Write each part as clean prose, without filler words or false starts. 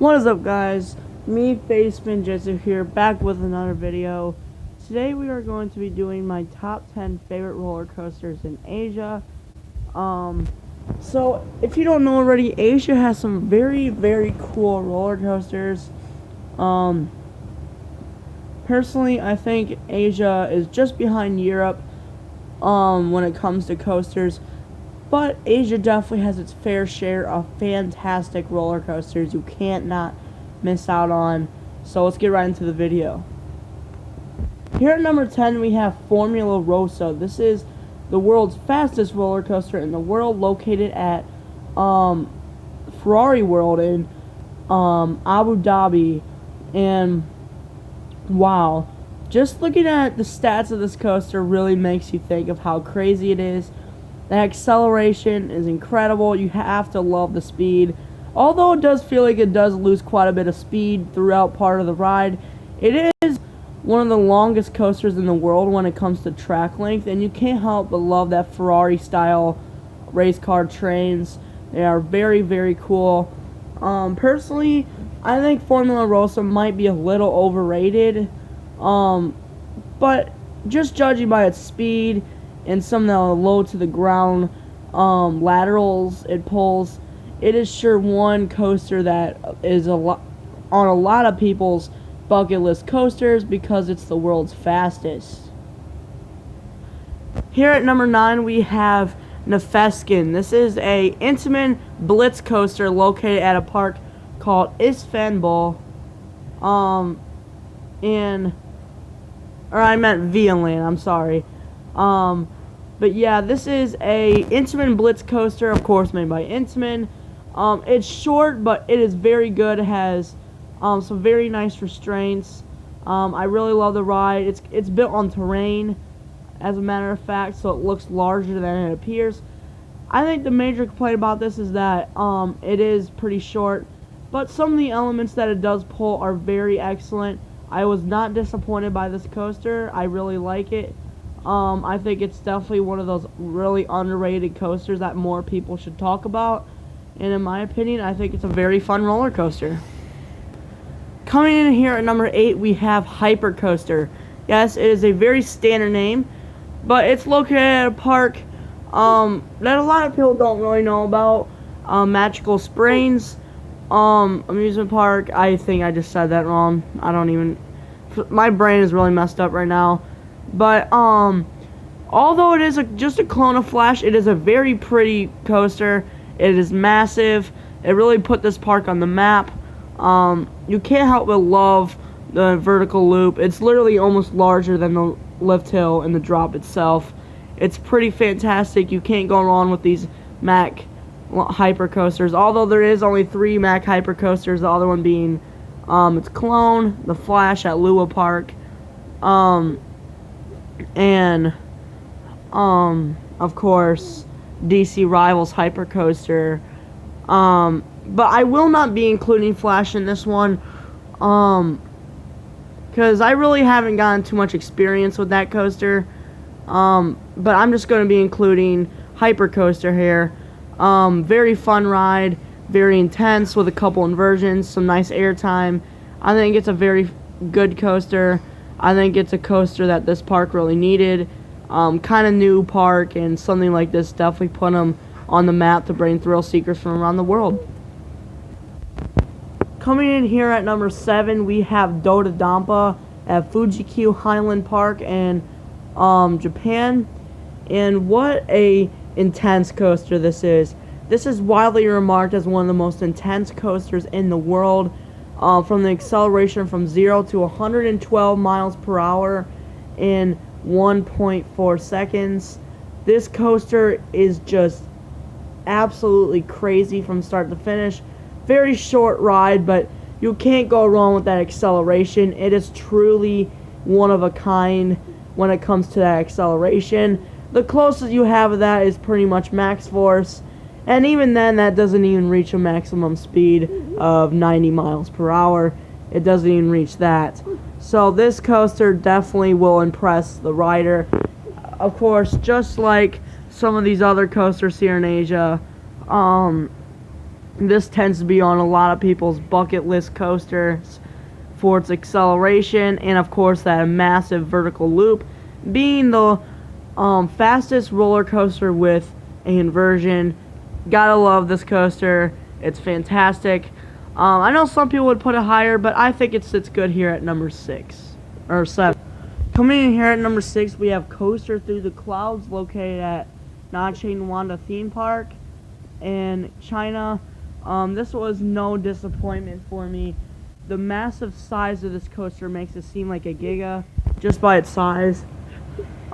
What is up, guys? Me, Facepin Jitsu here, back with another video. Today we are going to be doing my top 10 favorite roller coasters in Asia. So if you don't know already, Asia has some very cool roller coasters. Personally, I think Asia is just behind Europe when it comes to coasters. But Asia definitely has its fair share of fantastic roller coasters you can't not miss out on. So let's get right into the video. Here at number 10 we have Formula Rossa. This is the world's fastest roller coaster in the world, located at Ferrari World in Abu Dhabi. And wow, just looking at the stats of this coaster really makes you think of how crazy it is. The acceleration is incredible. You have to love the speed. Although it does feel like it does lose quite a bit of speed throughout part of the ride, it is one of the longest coasters in the world when it comes to track length, and you can't help but love that Ferrari style race car trains. They are very cool. Personally, I think Formula Rossa might be a little overrated, but just judging by its speed and some of the low to the ground laterals it pulls, it is sure one coaster that is on a lot of people's bucket list coasters because it's the world's fastest. Here at number 9 we have Nefeskin. This is a Intamin Blitz coaster located at a park called Istanbul I meant Vialand, I'm sorry. But yeah, this is a Intamin Blitz coaster, of course made by Intamin. It's short, but it is very good. It has some very nice restraints. I really love the ride. It's built on terrain, as a matter of fact, so it looks larger than it appears. I think the major complaint about this is that it is pretty short, but some of the elements that it does pull are very excellent. I was not disappointed by this coaster. I really like it. I think it's definitely one of those really underrated coasters that more people should talk about. And in my opinion, I think it's a very fun roller coaster. Coming in here at number 8, we have Hyper Coaster. Yes, it is a very standard name, but it's located at a park that a lot of people don't really know about. Magical Springs amusement park. I think I just said that wrong. My brain is really messed up right now. But although it is just a clone of Flash, it is a very pretty coaster. It is massive. It really put this park on the map. You can't help but love the vertical loop. It's literally almost larger than the lift hill and the drop itself. It's pretty fantastic. You can't go wrong with these Mack Hyper Coasters. Although there is only 3 Mack Hyper Coasters, the other one being its clone, the Flash at Lua Park. And of course DC Rivals Hyper Coaster. But I will not be including Flash in this one, because I really haven't gotten too much experience with that coaster. But I'm just going to be including Hyper Coaster here. Very fun ride, very intense with a couple inversions, some nice airtime. I think it's a very good coaster. I think it's a coaster that this park really needed. Kind of new park, and something like this definitely put them on the map to bring thrill seekers from around the world. Coming in here at number 7, we have Dodonpa at Fuji-Q Highland Park in Japan. And what a intense coaster this is. This is widely remarked as one of the most intense coasters in the world. From the acceleration from 0 to 112 miles per hour in 1.4 seconds. This coaster is just absolutely crazy from start to finish. Very short ride, but you can't go wrong with that acceleration. It is truly one of a kind when it comes to that acceleration. The closest you have of that is pretty much Max Force. And even then, that doesn't even reach a maximum speed of 90 miles per hour. It doesn't even reach that. So this coaster definitely will impress the rider. Of course, just like some of these other coasters here in Asia, This tends to be on a lot of people's bucket list coasters for its acceleration and, of course, that massive vertical loop. Being the fastest roller coaster with a inversion, gotta love this coaster. It's fantastic. I know some people would put it higher, but I think it sits good here at number 6 or 7. Coming in here at number 6, we have Coaster Through the Clouds, located at Nanjing Wanda Theme Park in China. This was no disappointment for me. The massive size of this coaster makes it seem like a Giga just by its size.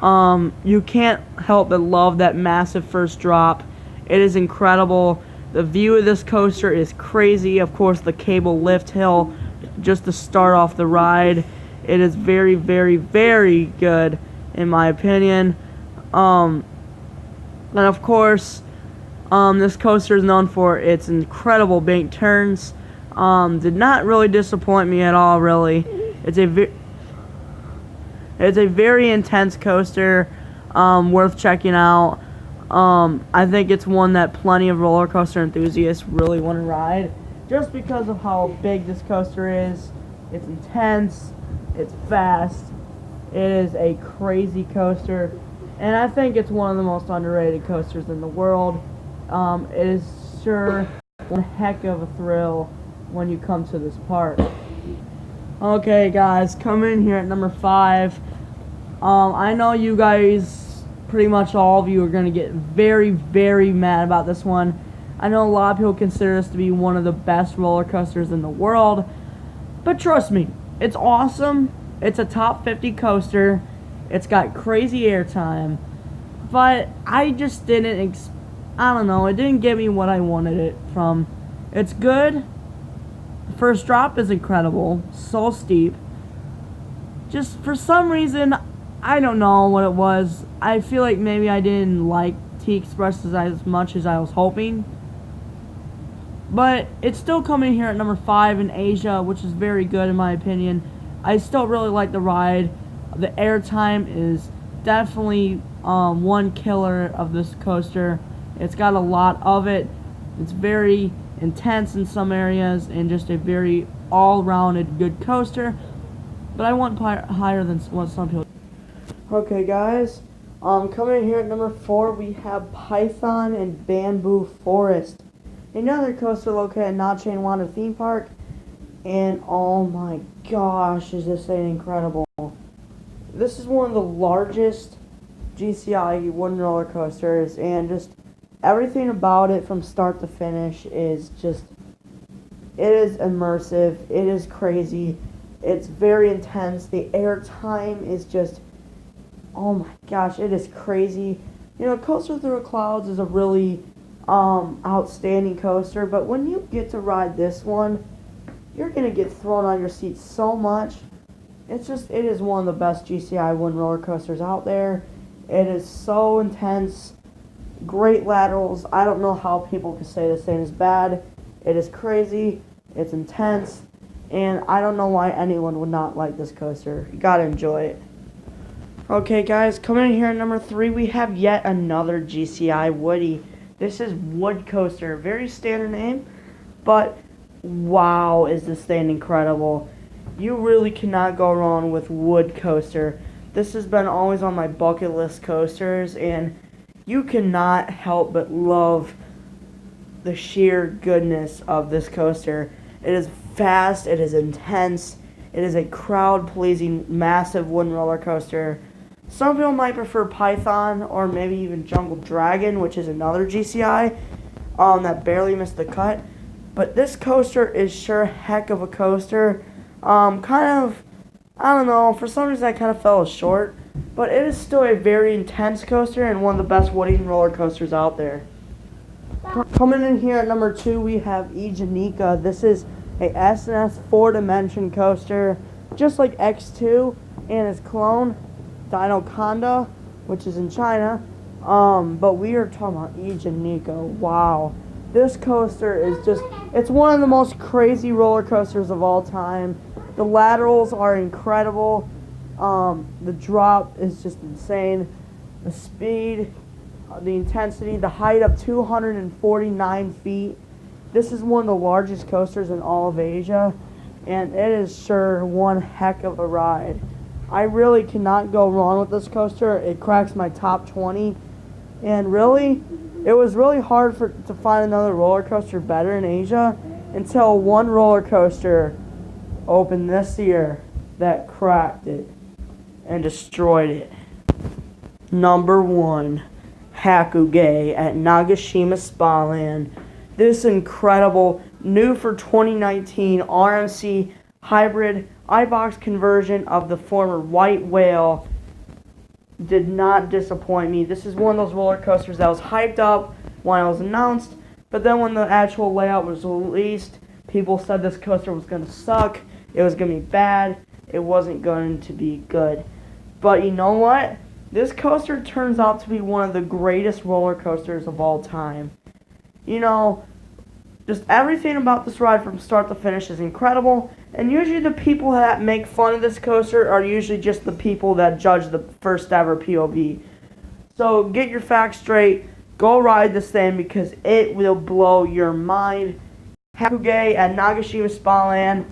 You can't help but love that massive first drop. It is incredible. The view of this coaster is crazy. Of course, the cable lift hill just to start off the ride. It is very, very, very good in my opinion. And of course, this coaster is known for its incredible bank turns. Did not really disappoint me at all, really. It's a very intense coaster, worth checking out. I think it's one that plenty of roller coaster enthusiasts really want to ride, just because of how big this coaster is. It's intense, it's fast, it is a crazy coaster, and I think it's one of the most underrated coasters in the world. It is sure one heck of a thrill when you come to this park. Okay, guys, coming in here at number 5. I know you guys, pretty much all of you, are going to get very, very mad about this one. I know a lot of people consider this to be one of the best roller coasters in the world, but trust me, it's awesome. It's a top 50 coaster. It's got crazy airtime, but I just didn't, I don't know, it didn't give me what I wanted it from. It's good. The first drop is incredible, so steep. Just for some reason, I don't know what it was. I feel like maybe I didn't like T-Express as much as I was hoping. But it's still coming here at number 5 in Asia, which is very good in my opinion. I still really like the ride. The airtime is definitely one killer of this coaster. It's got a lot of it. It's very intense in some areas and just a very all-rounded good coaster. But I want higher than what some people. Okay, guys. Coming in here at number 4, we have Python and Bamboo Forest, another coaster located at Nanjing Wanda Theme Park. And oh my gosh, is this thing incredible! This is one of the largest GCI wooden roller coasters, and just everything about it from start to finish is just, it is immersive, it is crazy, it's very intense, the air time is just, oh my gosh, it is crazy. You know, Coaster Through the Clouds is a really outstanding coaster, but when you get to ride this one, you're going to get thrown on your seat so much. It is one of the best GCI wooden roller coasters out there. It is so intense. Great laterals. I don't know how people can say this thing is bad. It is crazy. It's intense. And I don't know why anyone would not like this coaster. You gotta enjoy it. Okay, guys, coming in here at number 3, we have yet another GCI Woody. This is Wood Coaster. Very standard name, but wow, is this thing incredible. You really cannot go wrong with Wood Coaster. This has been always on my bucket list coasters, and you cannot help but love the sheer goodness of this coaster. It is fast, it is intense, it is a crowd-pleasing, massive wooden roller coaster. Some people might prefer Python or maybe even Jungle Dragon, which is another GCI that barely missed the cut. But this coaster is sure a heck of a coaster. I don't know, for some reason I kind of fell short. But it is still a very intense coaster and one of the best wooden roller coasters out there. Coming in here at number 2, we have Egenika. This is a S&S 4-dimension coaster, just like X2 and its clone, Dinoconda, which is in China. But we are talking about Egenika. Wow. This coaster is just, it's one of the most crazy roller coasters of all time. The laterals are incredible. The drop is just insane. The speed, the intensity, the height of 249 feet. this is one of the largest coasters in all of Asia, and it is sure one heck of a ride. I really cannot go wrong with this coaster. It cracks my top 20, and really, it was really hard to find another roller coaster better in Asia until one roller coaster opened this year that cracked it and destroyed it. Number 1, Hakuge at Nagashima Spaland. This incredible, new for 2019 RMC hybrid iBox conversion of the former White Whale did not disappoint me. This is one of those roller coasters that was hyped up when it was announced, but then when the actual layout was released, people said this coaster was going to suck, it was going to be bad, it wasn't going to be good. But you know what? This coaster turns out to be one of the greatest roller coasters of all time. You know, just everything about this ride from start to finish is incredible, and usually the people that make fun of this coaster are usually just the people that judge the first ever POV. So get your facts straight, go ride this thing because it will blow your mind. Hakuge at Nagashima Spaland,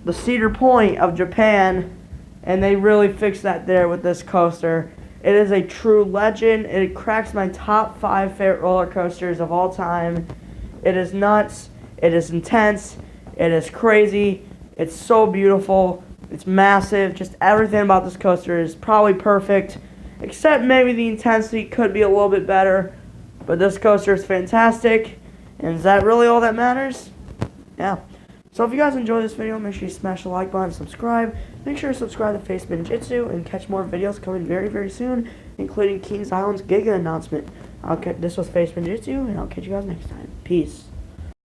the Cedar Point of Japan, and they really fixed that there with this coaster. It is a true legend. It cracks my top 5 favorite roller coasters of all time. It is nuts. It is intense. It is crazy. It's so beautiful. It's massive. Just everything about this coaster is probably perfect, except maybe the intensity could be a little bit better. But this coaster is fantastic. And is that really all that matters? Yeah. So if you guys enjoyed this video, make sure you smash the like button, subscribe. Make sure to subscribe to Face Ninjutsu and catch more videos coming very, very soon, including Kings Island's Giga announcement. This was Face Ninjutsu, and I'll catch you guys next time. Peace.